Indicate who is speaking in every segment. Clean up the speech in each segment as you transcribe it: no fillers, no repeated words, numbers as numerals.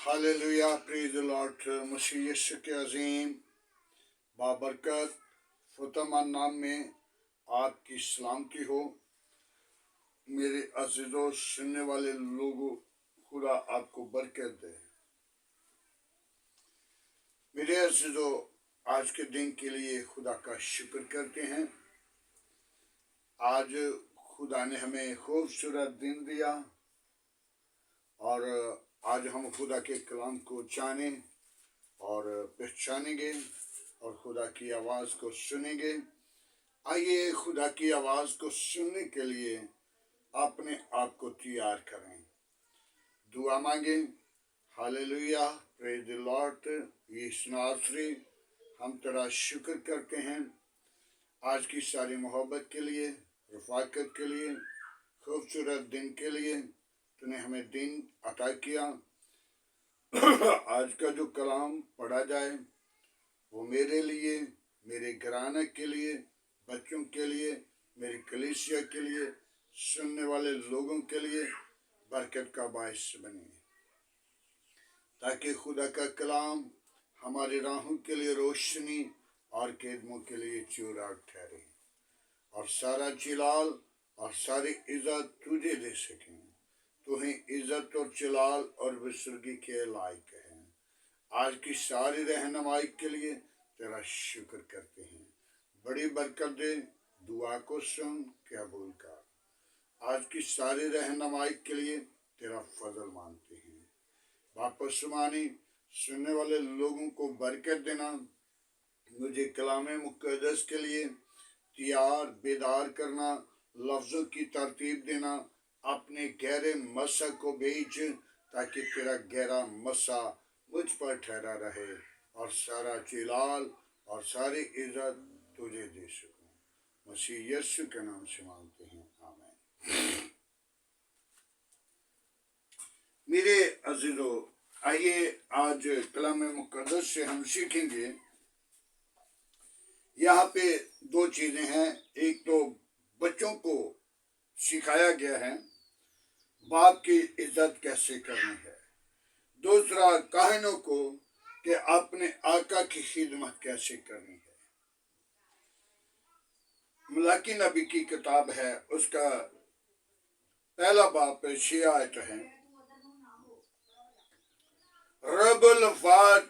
Speaker 1: Hallelujah, praise the Lord. मसीह यीशु के अजीम बाबरकत फतमान नाम में आपकी सलामती हो। मेरे अजीजों, सुनने वाले लोगों, खुदा आपको बरकत दे। मेरे अजीजों, आज के दिन के लिए खुदा का शुक्र करते हैं। आज खुदा ने हमें खूबसूरत दिन दिया और आज हम खुदा के कलाम को जाने और पहचानेंगे और खुदा की आवाज़ को सुनेंगे। आइए खुदा की आवाज़ को सुनने के लिए अपने आप को तैयार करें। दुआ मांगे। Hallelujah, praise the Lord. यीशु नासरी, हम तेरा शुक्र करते हैं आज की सारी मोहब्बत के लिए, रफ़ाकत के लिए, खूबसूरत दिन के लिए। तूने हमें दिन अता किया। आज का जो कलाम पढ़ा जाए वो मेरे लिए, मेरे घराने के लिए, बच्चों के लिए, मेरी कलीसिया के लिए, सुनने वाले लोगों के लिए बरकत का बायस बने, ताकि खुदा का कलाम हमारी राहों के लिए रोशनी और कदमों के लिए चिराग ठहरे और सारा जलाल और सारी इज्जत तुझे दे सकें। तुम्हें इज्जत और जलाल और बुजुर्गी के लायक है। आज की सारी रहनुमाई के लिए तेरा शुक्र करते हैं। बड़ी बरकत दे, दुआ को सुन, कबूल कर। आज की सारी रहनुमाई के लिए तेरा फजल मांगते हैं। वापस मानी सुनने वाले लोगों को बरकत देना। मुझे कलामे मुक़द्दस के लिए तैयार बेदार करना, लफ्ज़ों की तरतीब देना। अपने गहरे मसा को भेज, ताकि तेरा गहरा मसा मुझ पर ठहरा रहे और सारा जलाल और सारी इज्जत तुझे दे सकूं। मसीह यीशु के नाम से मांगते हैं, आमीन। मेरे अजीजों, आइए आज कलाम मुक़द्दस से हम सीखेंगे। यहाँ पे दो चीजें हैं। एक तो बच्चों को सिखाया गया है बाप की इज्जत कैसे करनी है। दूसरा, काहिनों को कि अपने आका की खिदमत कैसे करनी है। मलाकी नबी की किताब है, उसका पहला बाब 6 आयत है। रब्बुल अल्फाज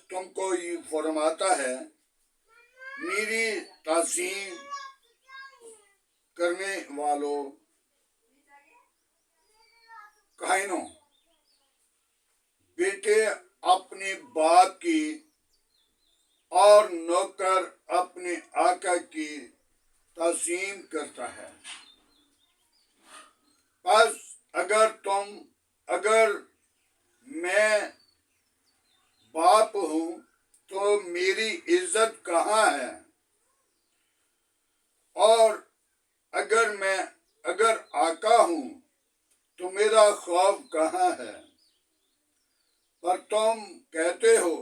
Speaker 1: तुमको ये फरमाता है, मेरी ताज़ीम करने वालों, काहिनों, बेटे अपने बाप की और नौकर अपने आका की ताज़ीम करता है। बस अगर मैं बाप हूं तो मेरी इज्जत कहाँ है, और अगर आका हूं तो मेरा खौफ कहाँ है। पर तुम कहते हो,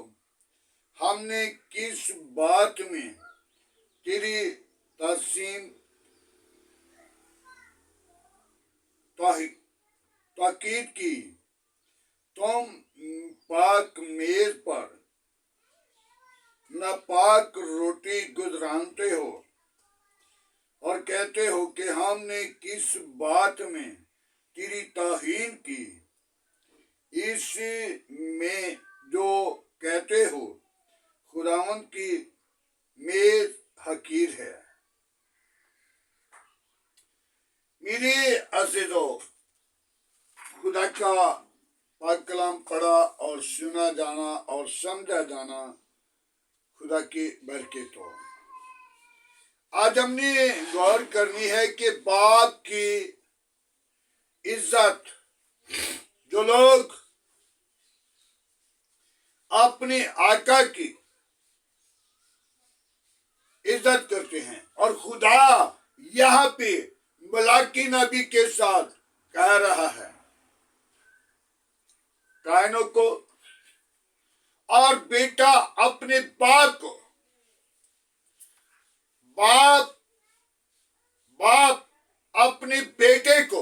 Speaker 1: हमने किस बात में तेरी ताज़ीम ताकीद की। तुम पाक मेज पर नापाक रोटी गुजरानते हो और कहते हो कि हमने किस बात में तेरी तौहीन की। इस में जो कहते हो खुदावंद की मेज हकीर है। मेरे अज़ीज़ों, खुदा का पाक कलाम पढ़ा और सुना जाना और समझा जाना खुदा की बरकत हो। आज हमने गौर करनी है कि बाप की इज्जत, जो लोग अपने आका की इज्जत करते हैं, और खुदा यहाँ पे मलाकी नबी के साथ कह रहा है कायनों को, और बेटा अपने बाप को, बाप अपने बेटे को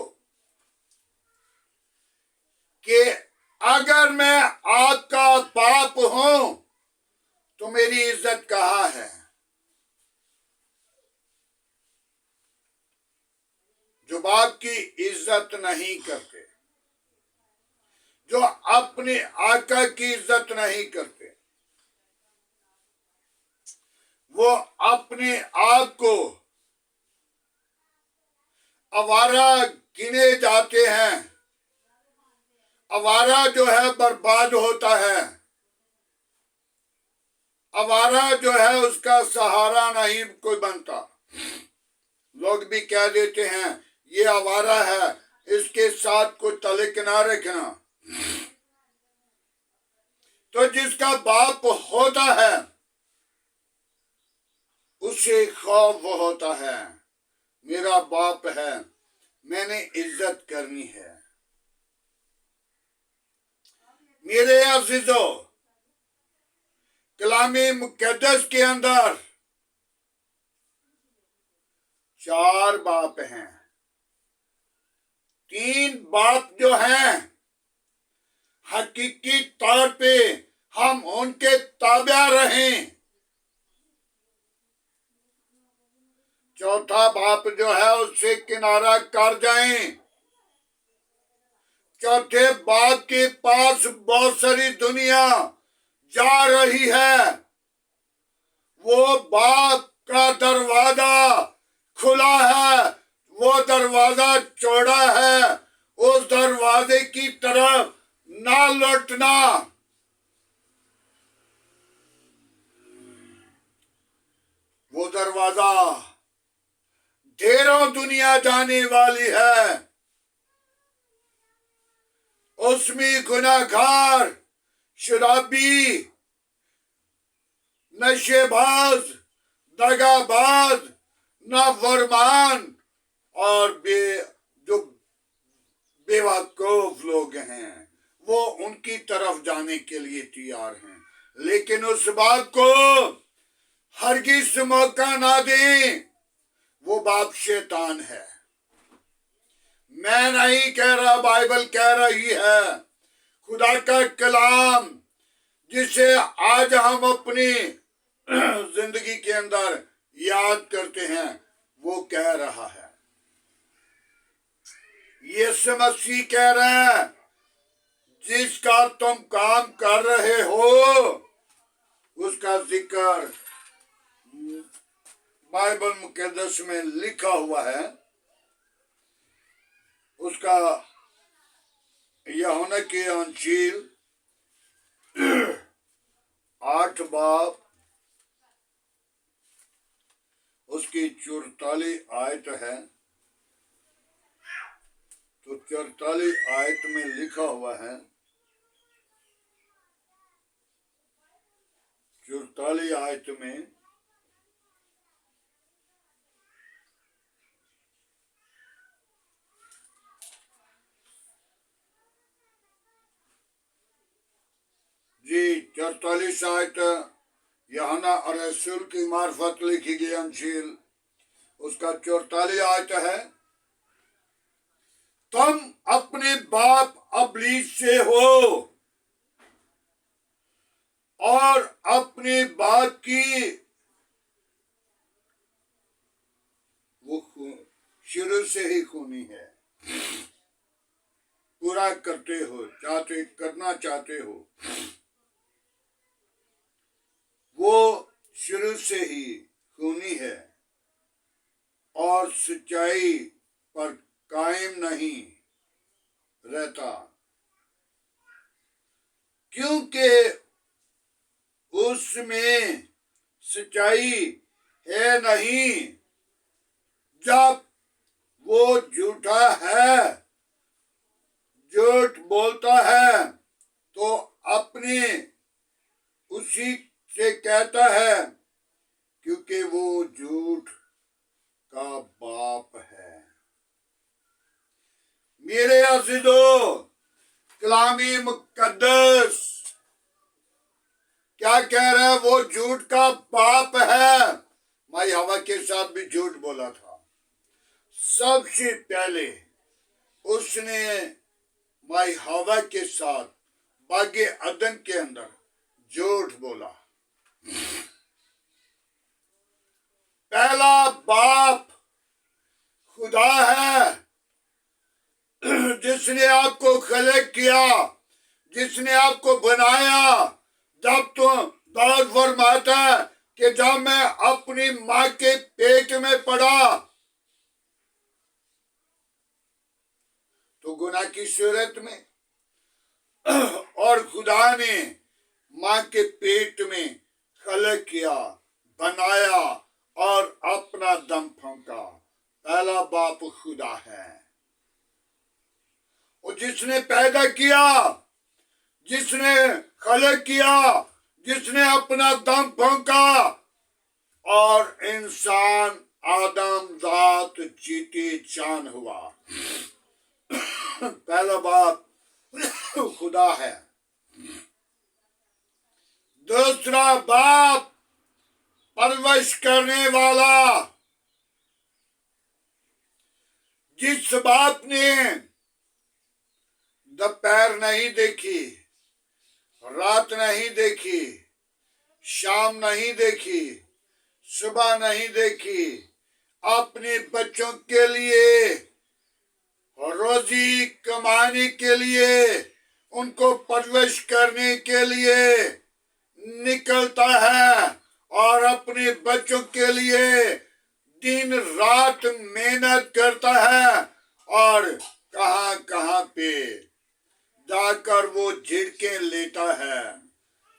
Speaker 1: बाप की इज्जत नहीं करते, जो अपने आका की इज्जत नहीं करते, वो अपने आप को आवारा गिने जाते हैं। आवारा जो है बर्बाद होता है, आवारा जो है उसका सहारा नहीं कोई बनता। लोग भी कह देते हैं ये आवारा है, इसके साथ कोई तल्लुक ना रखना। तो जिसका बाप होता है उसे खौफ होता है, मेरा बाप है, मैंने इज्जत करनी है। मेरे अज़ीज़ों, कलामे मुक़द्दस के अंदर 4 बाप हैं। 3 बाप जो हैं हकीकी तौर पे हम उनके ताबे रहें। चौथा बाप जो है उससे किनारा कर जाएं। चौथे बाप के पास बहुत सारी दुनिया जा रही है, वो बाप का दरवाजा खुला है, वो दरवाजा चौड़ा है, उस दरवाजे की तरफ ना लौटना। वो दरवाजा ढेरों दुनिया जाने वाली है, उसमें गुनाहगार, शराबी, नशेबाज, दगाबाज, नाफरमान और जो बेवकूफ लोग हैं वो उनकी तरफ जाने के लिए तैयार हैं। लेकिन उस बात को हरगिज़ मौका ना दें, वो बाप शैतान है। मैं नहीं कह रहा, बाइबल कह रही है। खुदा का कलाम जिसे आज हम अपनी जिंदगी के अंदर याद करते हैं वो कह रहा है, यीशु मसीह कह रहा है, जिसका तुम काम कर रहे हो उसका जिक्र बाइबल मुकद्दस में लिखा हुआ है। उसका यूहन्ना की अंजील 8 बाब उसकी 44 आयत है। तो 44 आयत में लिखा हुआ है, 44 आयत में जी 44 आयत यूहन्ना और रसूल की मार्फत लिखी गई अंजील, उसका 44 आयत है, तुम अपने बाप इब्लीस से हो और अपने बाप की वो शुरू से ही खूनी है, पूरा करते हो, करना चाहते हो। वो शुरू से ही खूनी है और सच्चाई पर कायम नहीं रहता, क्योंकि उसमें सच्चाई है नहीं। जब वो झूठा है, झूठ बोलता है तो अपने उसी से कहता है, क्योंकि वो झूठ का बाप है। मेरे अज़ीज़ों, कलामी मुकद्दस क्या कह रहा है? वो झूठ का बाप है। माई हवा के साथ भी झूठ बोला था। सबसे पहले उसने माई हवा के साथ बागे अदन के अंदर झूठ बोला। पहला बाप खुदा है जिसने आपको खलक किया, जिसने आपको बनाया। जब तो दाऊद फरमाता है कि जब मैं अपनी माँ के पेट में पड़ा तो गुनाह की सूरत में, और खुदा ने माँ के पेट में खलक किया, बनाया और अपना दम फूंका। पहला बाप खुदा है, और जिसने पैदा किया, जिसने खलक किया, जिसने अपना दम फूंका, और इंसान आदम जात जीती जान हुआ। पहला बाप खुदा है। दूसरा बाप परवरिश करने वाला। जिस बाप ने दोपहर नहीं देखी, रात नहीं देखी, शाम नहीं देखी, सुबह नहीं देखी, अपने बच्चों के लिए रोजी कमाने के लिए, उनको परवरिश करने के लिए निकलता है और अपने बच्चों के लिए दिन रात मेहनत करता है, और कहां कहां पे जाकर वो झिड़कें लेता है,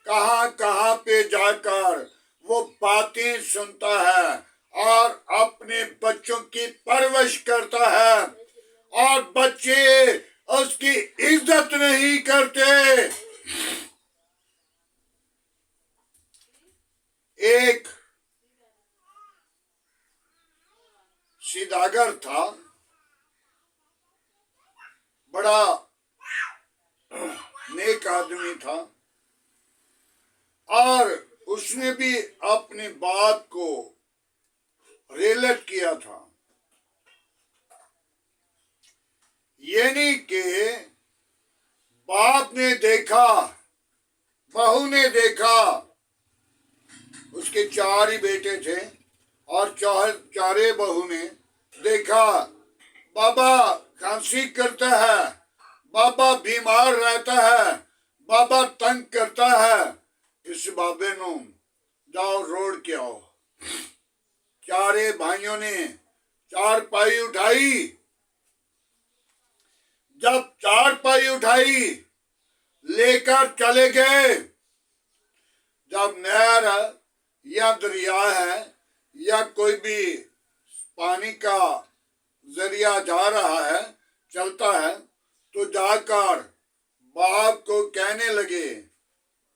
Speaker 1: कहां कहां पे जाकर वो बातें सुनता है और अपने बच्चों की परवरिश करता है, और बच्चे उसकी इज्जत नहीं करते। एक सीधागर था, बड़ा नेक आदमी था, और उसने भी अपनी बात को रिलेट किया था। यानी कि बाप ने देखा, बहू ने देखा, उसके 4 ही बेटे थे, और चारे बहू ने देखा बाबा खांसी करता है, बाबा बीमार रहता है, बाबा तंग करता है, इस बाबे नु जाओ रोड के आओ। चारे भाइयों ने 4 पाई उठाई। जब 4 पाई उठाई लेकर चले गए, जब नहर या दरिया है या कोई भी पानी का जरिया जा रहा है, चलता है, तो जाकर बाप को कहने लगे,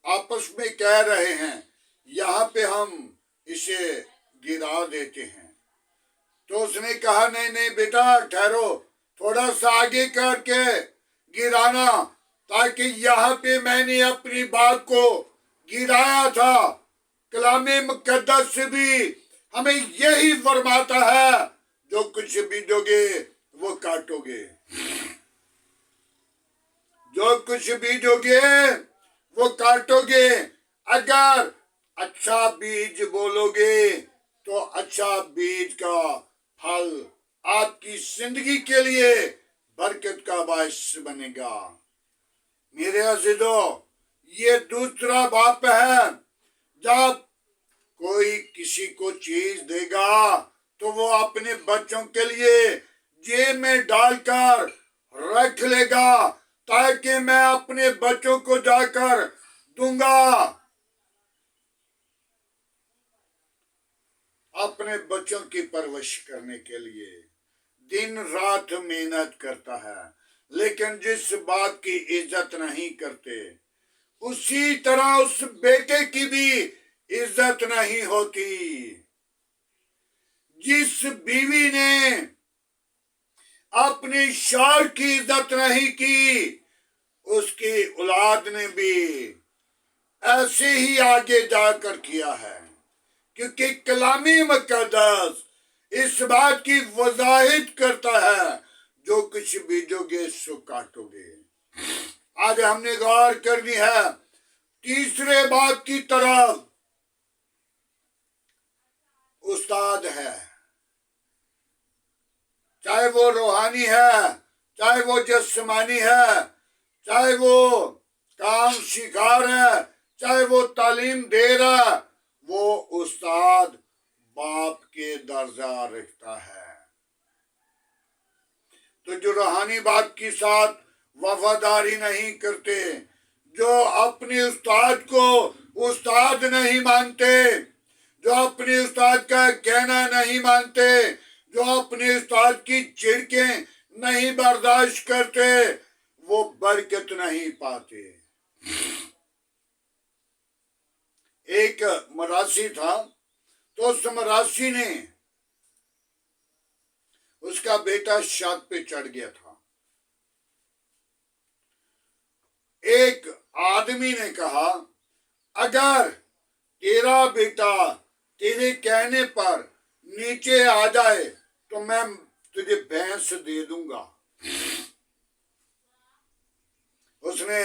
Speaker 1: आपस में कह रहे हैं, यहाँ पे हम इसे गिरा देते हैं। तो उसने कहा, नहीं नहीं बेटा ठहरो, थोड़ा सा आगे करके गिराना, ताकि यहाँ पे मैंने अपनी बात को गिराया था। कलामे मुकद्दस से भी हमें यही फरमाता है, जो कुछ बीजोगे वो काटोगे, जो कुछ बीजोगे वो काटोगे। अगर अच्छा बीज बोलोगे तो अच्छा बीज का फल आपकी जिंदगी के लिए बरकत का बायस बनेगा। मेरे अज़ीज़ों, ये दूसरा बाप है। जब कोई किसी को चीज देगा तो वो अपने बच्चों के लिए जेब में डालकर रख लेगा, ताकि मैं अपने बच्चों को जाकर दूंगा। अपने बच्चों की परवरिश करने के लिए दिन रात मेहनत करता है, लेकिन जिस बात की इज्जत नहीं करते, उसी तरह उस बेटे की भी इज्जत नहीं होती। जिस बीवी ने अपनी शौहर की इज्जत नहीं की, उसकी औलाद ने भी ऐसे ही आगे जाकर किया है, क्योंकि कलामी मुकद्दस इस बात की वजाहित करता है, जो कुछ बीजोगे सो काटोगे। आज हमने गौर करनी है तीसरे बात की तरफ। उस्ताद है, चाहे वो रूहानी है, चाहे वो जिस्मानी है, चाहे वो काम सिखा रहा है, चाहे वो तालीम दे रहा है, वो उस्ताद बाप के दर्जा रखता है। तो जो रूहानी बाप के साथ वफादारी नहीं करते, जो अपने उस्ताद को उस्ताद नहीं मानते, जो अपने उस्ताद का कहना नहीं मानते, जो अपने उस्ताद की झिड़कें नहीं बर्दाश्त करते, वो बरकत नहीं पाते। एक मरासी था, तो उस मरासी ने, उसका बेटा छत पे चढ़ गया था। एक आदमी ने कहा, अगर तेरा बेटा तेरे कहने पर नीचे आ जाए तो मैं तुझे भैंस दे दूंगा। उसने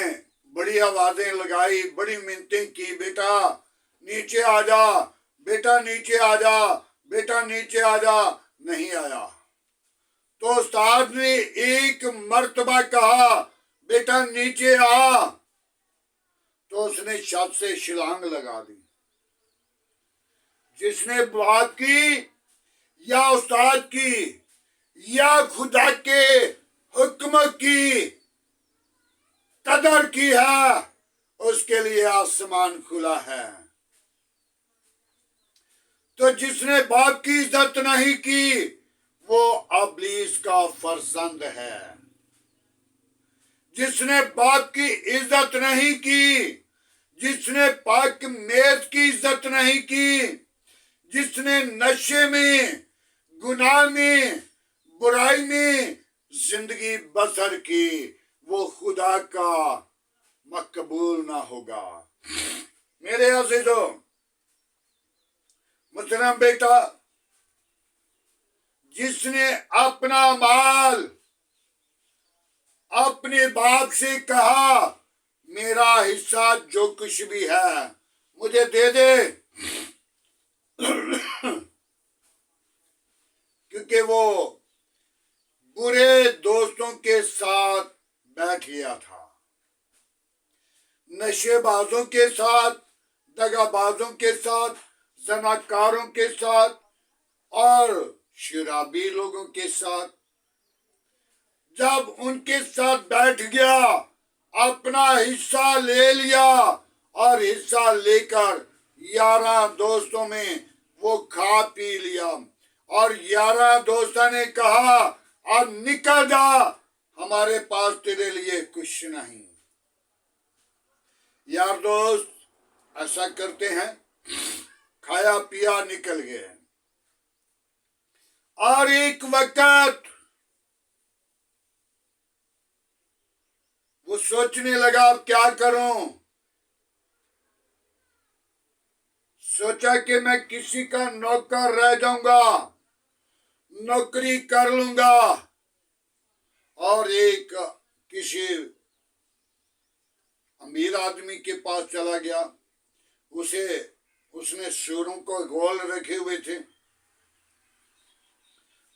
Speaker 1: बड़ी आवाजें लगाई, बड़ी मिन्नतें की, बेटा नीचे आ जा, बेटा नीचे आ जा, बेटा नीचे आ जा। नहीं आया। तो उस्ताद ने एक मर्तबा कहा, बेटा नीचे आ, तो उसने छत से छलांग लगा दी। जिसने बात की या उस्ताद की या खुदा के हुक्म की कदर की है, उसके लिए आसमान खुला है। तो जिसने बाप की इज्जत नहीं की, वो इब्लीस का फर्जंद है। जिसने बाप की इज्जत नहीं की, जिसने पाक मेज की इज्जत नहीं की, जिसने नशे में, गुनाह में, बुराई में जिंदगी बसर की, वो खुदा का मकबूल ना होगा। मेरे अज़ीज़ों, मुहतरम बेटा, जिसने अपना माल अपने बाप से कहा, मेरा हिस्सा जो कुछ भी है मुझे दे दे, क्योंकि वो बुरे दोस्तों के साथ बैठ गया था, नशेबाजों के साथ, दगाबाजों के साथ, जनाकारों के साथ और शराबी लोगों के साथ। जब उनके साथ बैठ गया, अपना हिस्सा ले लिया और हिस्सा लेकर 11 दोस्तों में वो खा पी लिया, और 11 दोस्तों ने कहा, अब निकल जा, हमारे पास तेरे लिए कुछ नहीं। यार दोस्त ऐसा करते हैं, खाया पिया निकल गए। और एक वक्त वो सोचने लगा, अब क्या करूं। सोचा कि मैं किसी का नौकर रह जाऊंगा, नौकरी कर लूंगा, और एक किसी अमीर आदमी के पास चला गया। उसने सूरों को गोल रखे हुए थे।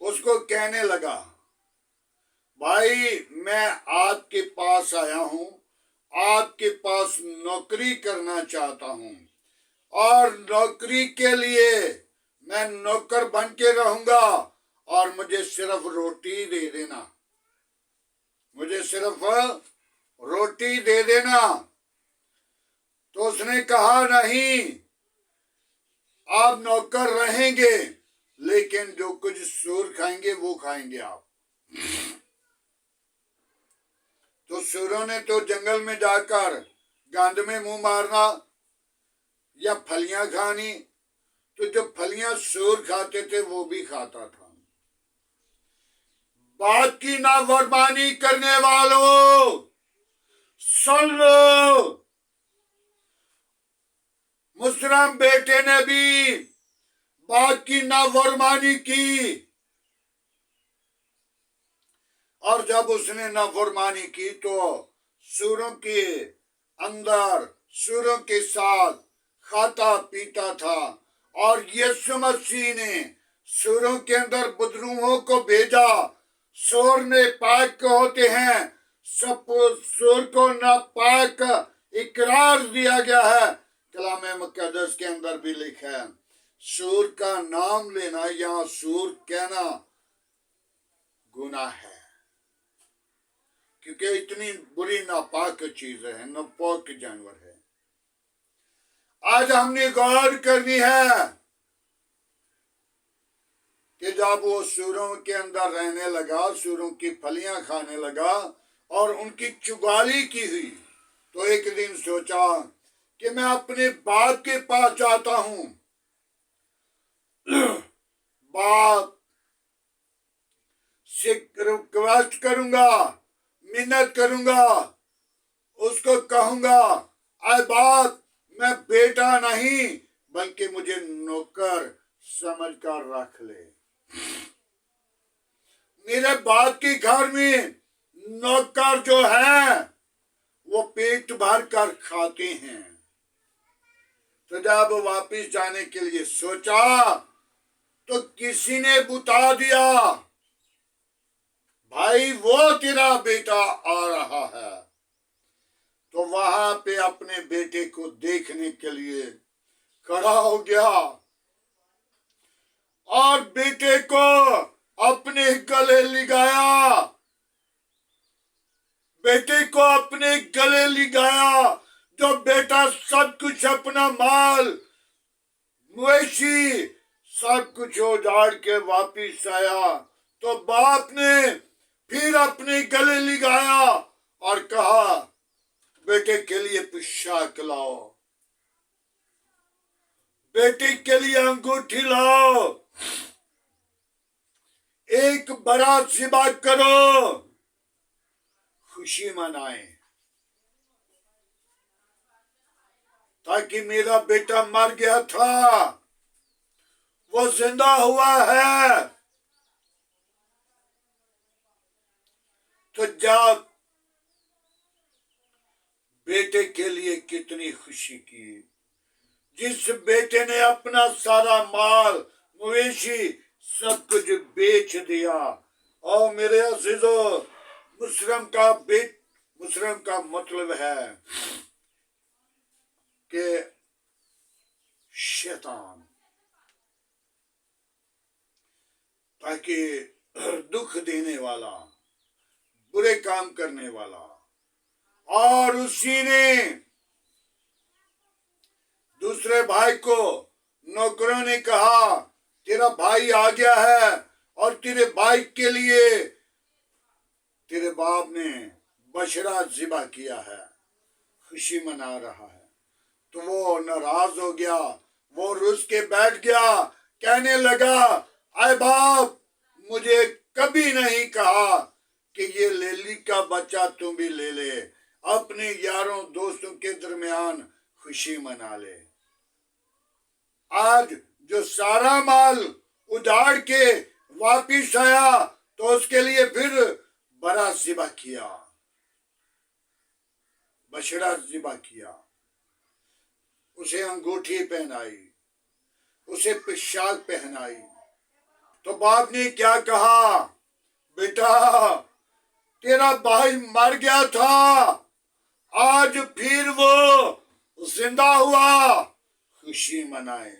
Speaker 1: उसको कहने लगा, भाई मैं आपके पास आया हूं, आपके पास नौकरी करना चाहता हूं, और नौकरी के लिए मैं नौकर बन के रहूंगा, और मुझे सिर्फ रोटी दे देना, मुझे सिर्फ रोटी दे देना। तो उसने कहा, नहीं, आप नौकर रहेंगे, लेकिन जो कुछ सूर खाएंगे वो खाएंगे आप। तो सूरों ने तो जंगल में जाकर गंद में मुंह मारना या फलियां खानी, तो जो फलियां सूर खाते थे वो भी खाता था। बात की नाफरमानी करने वालों सुन लो, मुस्लिम बेटे ने भी बात की नाफरमानी की, और जब उसने नाफरमानी की तो सूरों के अंदर, सूरों के साथ खाता पीता था। और यीशु मसीह ने सूरों के अंदर बदरूहों को भेजा, सूर ने पाक होते हैं, सब सूर को नापाक इकरार दिया गया है। कलाम मुकद्दस के अंदर भी लिखा है, सूर का नाम लेना या सूर कहना गुनाह है, क्योंकि इतनी बुरी नापाक चीज है, नापाक जानवर है। आज हमने गौर करनी है कि जब वो सूरों के अंदर रहने लगा, सूरों की फलियां खाने लगा और उनकी चुगाली की हुई, तो एक दिन सोचा कि मैं अपने बाप के पास जाता हूं, बाप से रिक्वेस्ट करूंगा, मिन्नत करूंगा, उसको कहूंगा, आए बाप मैं बेटा नहीं बल्कि मुझे नौकर समझकर रख ले। मेरे बाप के घर में नौकर जो है वो पेट भर कर खाते हैं। तो जब वापिस जाने के लिए सोचा तो किसी ने बता दिया, भाई वो तेरा बेटा आ रहा है। तो वहां पे अपने बेटे को देखने के लिए खड़ा हो गया और बेटे को अपने गले लगाया, बेटे को अपने गले लगाया। जो बेटा सब कुछ, अपना माल मवेशी सब कुछ उजाड़ के वापिस आया, तो बाप ने फिर अपने गले लगाया और कहा, बेटे के लिए पोशाक लाओ, बेटे के लिए अंगूठी लाओ, एक बड़ा ज़िबा करो, खुशी मनाएं, ताकि मेरा बेटा मर गया था वो जिंदा हुआ है। तो जब बेटे के लिए कितनी खुशी की, जिस बेटे ने अपना सारा माल मवेशी सब कुछ बेच दिया। और मेरे अजीजों, मुसलम का मतलब है कि शैतान, ताकि दुख देने वाला, बुरे काम करने वाला। और उसी ने दूसरे भाई को, नौकरों ने कहा, तेरा भाई आ गया है और तेरे भाई के लिए तेरे बाप ने बछड़ा ज़िबा किया है, खुशी मना रहा है। तो वो नाराज हो गया, वो रुस के बैठ गया, कहने लगा, आए बाप, मुझे कभी नहीं कहा कि ये लेली का बच्चा तुम भी ले ले, अपने यारों दोस्तों के दरमियान खुशी मना ले। आज जो सारा माल उजाड़ के वापिस आया तो उसके लिए फिर बड़ा ज़िबा किया, बछड़ा ज़िबा किया, उसे अंगूठी पहनाई, उसे पोशाक पहनाई। तो बाप ने क्या कहा, बेटा तेरा भाई मर गया था, आज फिर वो जिंदा हुआ, खुशी मनाए।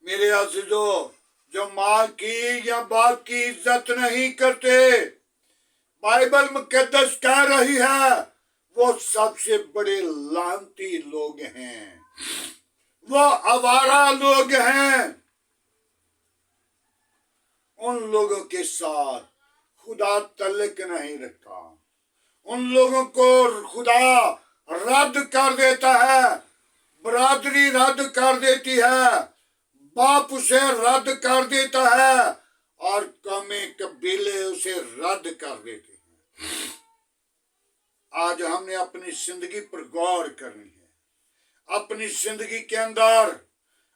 Speaker 1: मेरे अजीजों, जो माँ की या बाप की इज्जत नहीं करते, बाइबल मुकद्दस कह रही है, वो सबसे बड़े लानती लोग हैं, वो आवारा लोग हैं। उन लोगों के साथ खुदा तल्लुक नहीं रखता, उन लोगों को खुदा रद्द कर देता है, बरादरी रद्द कर देती है, बाप उसे रद्द कर देता है और कौमे कबीले उसे रद्द कर देते हैं। आज हमने अपनी जिंदगी पर गौर करनी है। अपनी जिंदगी के अंदर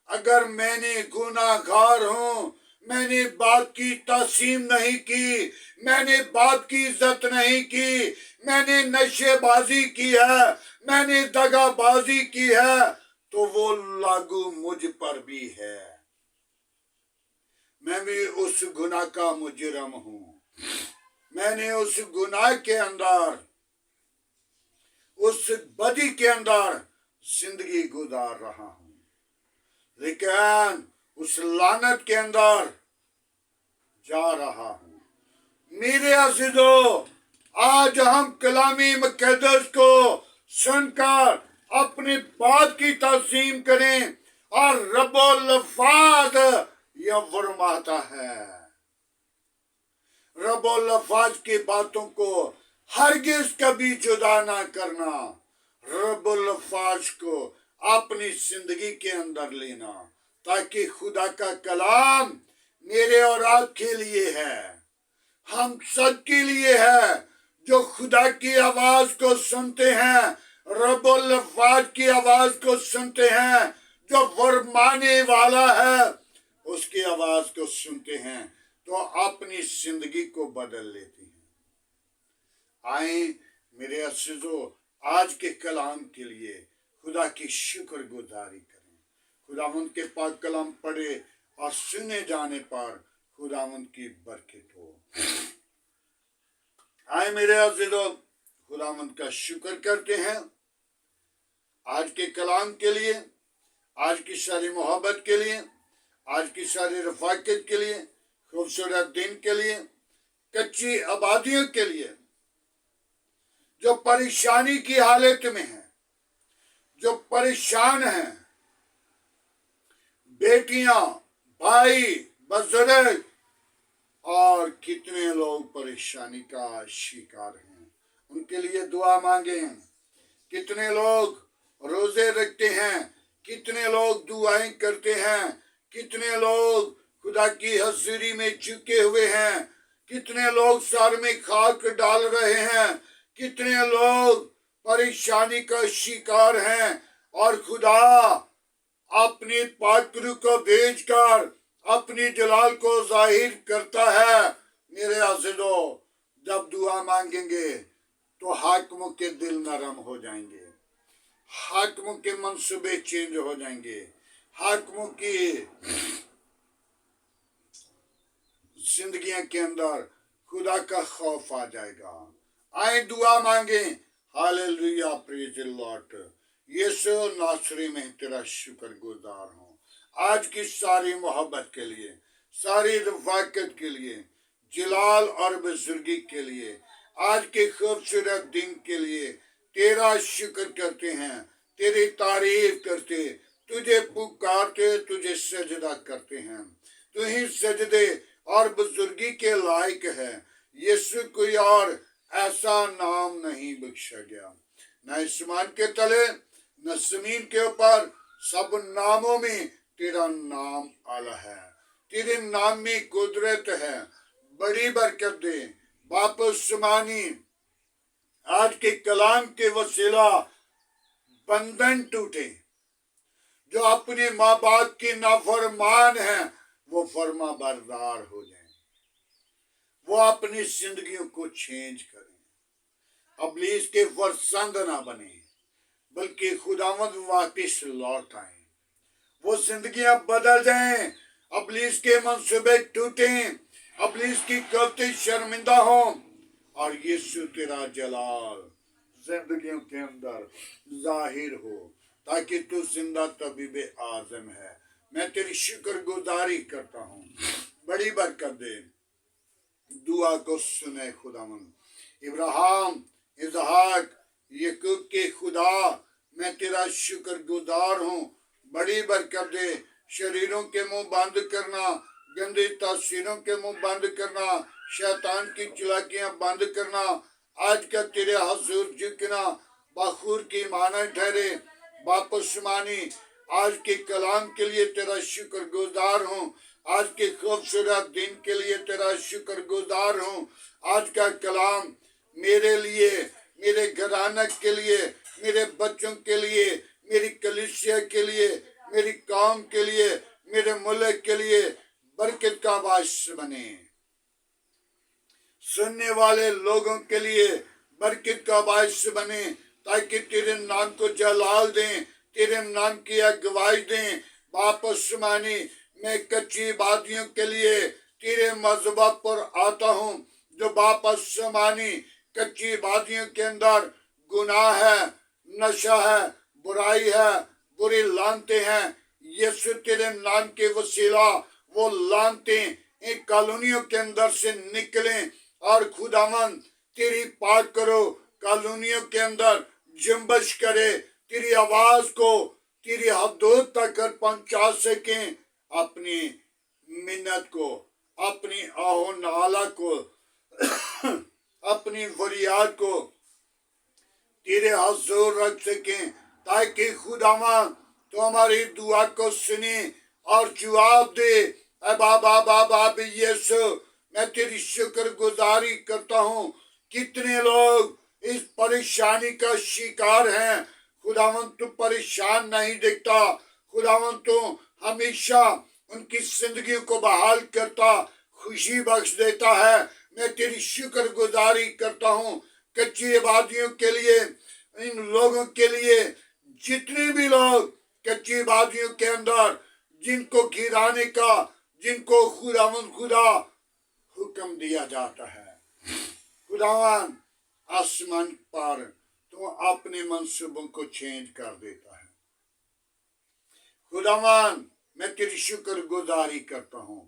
Speaker 1: अगर मैंने गुनाहगार हूं, मैंने बाप की तासीम नहीं की, मैंने बाप की इज्जत नहीं की, मैंने नशेबाजी की है, मैंने दगाबाजी की है, तो वो लागू मुझ पर भी है। मैं भी उस गुनाह का मुजरिम हूँ। मैंने उस गुनाह के अंदर, उस बदी के अंदर जिंदगी गुजार रहा हूँ, लेकिन उस लानत के अंदर जा रहा हूँ। मेरे अज़ीज़ों, आज हम कलामी मुक़द्दस को सुनकर अपने बात की तज़ीम करें, और रब्बुल अल्फाज यह फरमाता है, रब्बुल अल्फाज की बातों को हरगिज कभी जुदा ना करना, रब्बुल अल्फाज को अपनी जिंदगी के अंदर लेना, ताकि खुदा का कलाम मेरे और आपके लिए है, हम सब के लिए है जो खुदा की आवाज को सुनते हैं, रब्बुल अल्फाज की आवाज को सुनते हैं, जो फरमाने वाला है उसकी आवाज को सुनते हैं, तो अपनी जिंदगी को बदल लेती हैं। आए मेरे अज़ीज़ों, आज के कलाम के लिए खुदा की शुक्रगुजारी करें। खुदावंद के पाक कलाम पढ़े और सुने जाने पर खुदावंद की बरकत हो। आए मेरे अज़ीज़ों, खुदावंद का शुक्र करते हैं आज के कलाम के लिए, आज की सारी मोहब्बत के लिए, आज की सारी रफाकत के लिए, खूबसूरत दिन के लिए, कच्ची आबादियों के लिए, जो परेशानी की हालत में है, जो परेशान हैं, बेटियां, भाई, बुजुर्ग, और कितने लोग परेशानी का शिकार हैं, उनके लिए दुआ मांगें। कितने लोग रोजे रखते हैं, कितने लोग दुआएं करते हैं, कितने लोग खुदा की हज़ूरी में झुके हुए हैं, कितने लोग सर में खाक डाल रहे हैं, कितने लोग परेशानी का शिकार हैं, और खुदा अपनी पाकरू को भेजकर अपनी जलाल को जाहिर करता है। मेरे अज़ीज़ों, जब दुआ मांगेंगे तो हाकिमों के दिल नरम हो जाएंगे, हाकिमों के मंसूबे चेंज हो जाएंगे, हाकिमों की जिंदगियों के अंदर खुदा का खौफ आ जाएगा। आए दुआ मांगे। Hallelujah, praise the Lord. यीशु नासरी में तेरा शुक्रगुजार हूँ आज की सारी मोहब्बत के लिए, सारी रफाकत के लिए, जलाल और बुजुर्गी के लिए, आज के खूबसूरत दिन के लिए तेरा शुक्र करते हैं, तेरी तारीफ करते, तुझे पुकारते, तुझे सजदा करते हैं। तू ही सजदे और बुजुर्गी के लायक है। यीशु कोई और ऐसा नाम नहीं बख्शा गया, न आसमान के तले न जमीन के ऊपर, सब नामों में तेरा नाम आला है। तेरे नाम में कुदरत है। बड़ी बरकत दे बाप सुमानी। आज के कलाम के वसीला बंधन टूटे, जो अपने माँ बाप के नाफरमान हैं वो फर्मा बरदार हो जाएं, वो अपनी जिंदगियों को चेंज करें, अबलीस के फरसंद ना बने, बल्कि खुदावंद वापिस लौट आए, वो जिंदगियां बदल जाएं, अबलीस के मंसूबे टूटें, अबलीस की गलती शर्मिंदा हो, और यीशु तेरा जलाल जिंदगियों के अंदर जाहिर हो, ताकि तू जिंदा तबीब आजम है। मैं तेरी शुक्रगुजारी करता हूँ। बड़ी बरकत दे, दुआ को सुने खुदावंद। इब्राहिम, इसहाक, याकूब के खुदा, मैं तेरा शुक्रगुजार हूँ। बड़ी बरकत दे, शरीरों के मुंह बंद करना, गंदी तासीरों के मुंह बंद करना, शैतान की चलाकियां बंद करना, आज का तेरे हजूर झुकना बखूर की माना ठहरे। वापस मानी, आज के कलाम के लिए तेरा शुक्रगुजार हूँ, आज के खूबसूरत दिन के लिए तेरा शुक्रगुजार हूँ। आज का कलाम मेरे लिए, मेरे घराने के लिए, मेरे बच्चों के लिए, मेरी कलीसिया के लिए, मेरी कौम के लिए, मेरे मुल्क के लिए बरकत का बायस बने। सुनने वाले लोगों के लिए बरकत का बायस बने, ताकि तेरे नाम को जलाल दें, तेरे नाम की अगुवाई दें। वापस मानी, मैं कच्ची बातियों के लिए तेरे मज़बा पर आता हूँ जो बापसमानी कच्ची बातियों के अंदर गुनाह है, नशा है, बुराई है, बुरी लानते हैं। यीशु तेरे नाम के वसीला वो लानते इन कॉलोनियों के अंदर से निकलें और खुदावन तेरी पाक करो कॉलोनियों के अंदर जुम्बश करे, तेरी आवाज को तेरी हदों तक पहुंचा सकें, अपनी मिन्नत को, अपनी आहो नाला को, अपनी फरियाद को तेरे हुजूर रख सकें, ताकि खुदावन तो हमारी दुआ को सुने और जवाब दे। बाबा बाबा यीशु मैं तेरी शुक्रगुजारी करता हूँ। कितने लोग इस परेशानी का शिकार हैं, खुदावन तू परेशान नहीं दिखता, खुदावन तू हमेशा उनकी जिंदगी को बहाल करता, खुशी बख्श देता है। मैं तेरी शुक्रगुजारी करता हूँ कच्ची आबादियों के लिए, इन लोगों के लिए जितने भी लोग कच्ची आबादियों के अंदर जिनको गिराने का, जिनको खुदावन खुदा हुक्म दिया जाता है, खुदावन आसमान पर तो अपने मंसूबों को चेंज कर देता है। खुदावन मैं तेरी शुक्रगुजारी करता हूँ।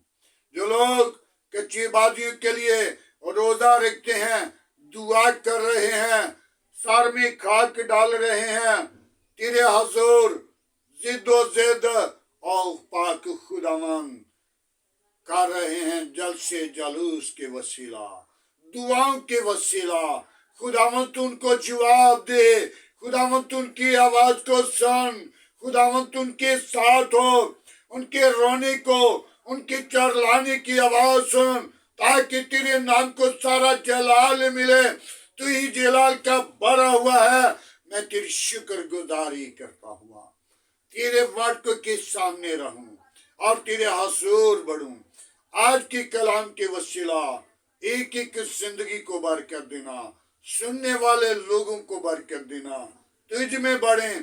Speaker 1: जो लोग कच्ची बादियों के लिए रोजा रखते हैं, दुआ कर रहे हैं, सर में खाक डाल रहे हैं, तेरे हुजूर जिद्दो जिद और पाक खुदावन कर रहे हैं, जल्द से जलूस के वसीला, दुआओं के वसीला, खुदावंत उनको जवाब दे, खुदावंत उनकी आवाज को सुन, खुदावंत उनके साथ हो, उनके रोने को, उनके चिल्लाने की आवाज सुन, ताकि तेरे नाम को सारा जलाल मिले। तू ही जलाल का भरा हुआ है। मैं तेरी शुक्रगुजारी करता हुआ तेरे वर्ड के सामने रहूं और तेरे हुजूर बढ़ूं। आज के कलाम के वसीला एक एक जिंदगी को बरकत देना, सुनने वाले लोगों को बरकत देना, तुझ में बढ़े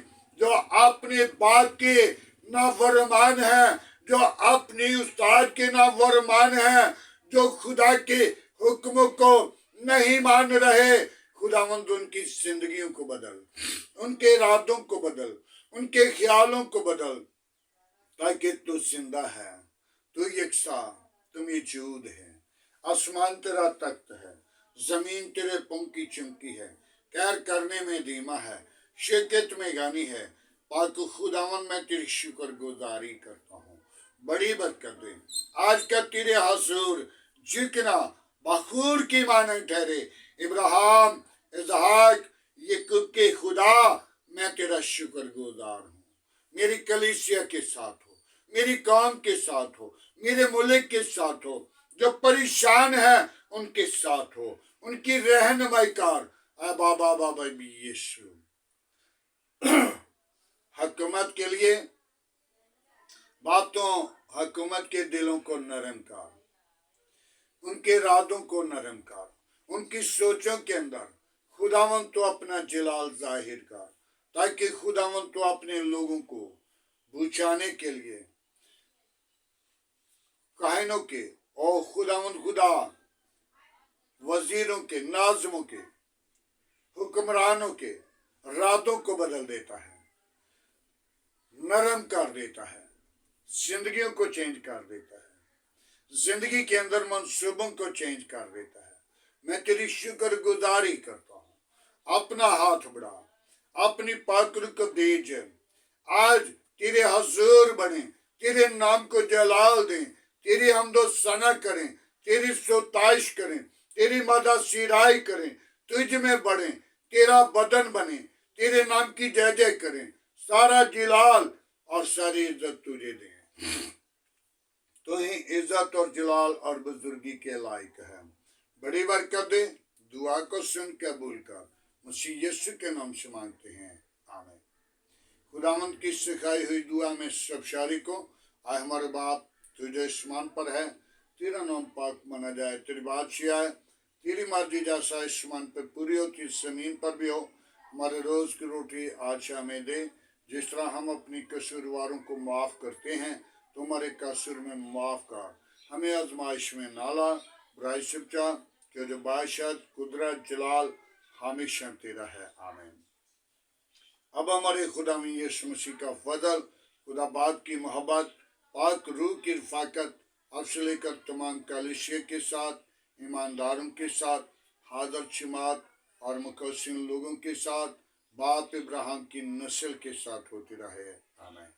Speaker 1: जो अपने बाप के नाफरमान है, जो अपने उस्ताद के नाफरमान है, जो खुदा के हुक्मों को नहीं मान रहे, खुदावंद उनकी जिंदगियों को बदल, उनके इरादों को बदल, उनके ख्यालों को बदल, ताकि तू जिंदा है, तू यकसा, तू मौजूद है। आसमान तेरा तख्त है, जमीन तेरे पंख की चमकी है, कहर करने में धीमा है, शिकत में गानी है। पाक खुदावन मैं तेरी शुक्रगुजारी करता हूँ, बड़ी बरकत दे। आज का तेरे हुजूर झुकना बखूर की मानद ठहरे। इब्राहिम, इसहाक, याकूब के खुदा मैं तेरा शुक्रगुजार हूँ। मेरी कलीसिया के साथ हो, मेरी कौम के साथ हो, मेरे मुल्क के साथ हो, जो परेशान है उनके साथ हो, उनकी रहनुमाई कर। बाबा बाबा यीशु हुकूमत के लिए बातों, हुकूमत के दिलों को नरम कर, उनके इरादों को नरम कर, उनकी सोचों के अंदर खुदावन तो अपना जलाल जाहिर कर, ताकि खुदावन तो अपने लोगों को बचाने के लिए काहिनों के और खुदावन खुदा वजीरों के, नाज़मों के, हुक्मरानों के इरादों को बदल देता है, नरम कर देता है, जिंदगियों को चेंज कर देता है, जिंदगी के अंदर मंसूबों को चेंज कर देता है। मैं तेरी शुक्रगुजारी करता हूँ। अपना हाथ बढ़ा, अपनी पाकरू को दीज, आज तेरे हुजूर बने, तेरे नाम को जलाल दें, तेरी हमदो सना करें, तेरी सोताइश करें, तेरी मदद सिराई करें, तुझ में बढ़े, तेरा बदन बने, तेरे नाम की जय जय करें, सारा जलाल और सारी इज्जत तुझे दें। तो ही इज्जत और जलाल और बुजुर्गी के लायक है। बड़ी बरकत दे, दुआ को सुन कबूल कर, मसीह यीशु के नाम से मांगते हैं, आमीन। खुदावंद की सिखाई हुई दुआ में सब शारी को, आए हमारे बाप तुझे आसमान पर है, तेरा नाम पाक माना जाए, तेरी बादशाह आए, तेरी मर्जी जैसा आसमान पर पूरी होती जमीन पर भी हो। हमारे रोज की रोटी आज हमें दे, जिस तरह हम अपनी कसूरवारों को माफ करते हैं, तुम्हारे कसूर में माफ कर, हमें आजमाइश में ना ला, बुराई से बचा, कि जो बादशाह कुदरत जलाल हमेशा तेरा है, आमीन। अब हमारे खुदा में यीशु मसीह का फजल, खुदा बाप की मोहब्बत, पाक रूह की रफ़ाकत अब से लेकर तमाम कलीसिया के साथ, ईमानदारों के साथ, हाज़र जमात और मुकस्सिन लोगों के साथ, बाप इब्राहिम की नस्ल के साथ होती रहे, आमीन।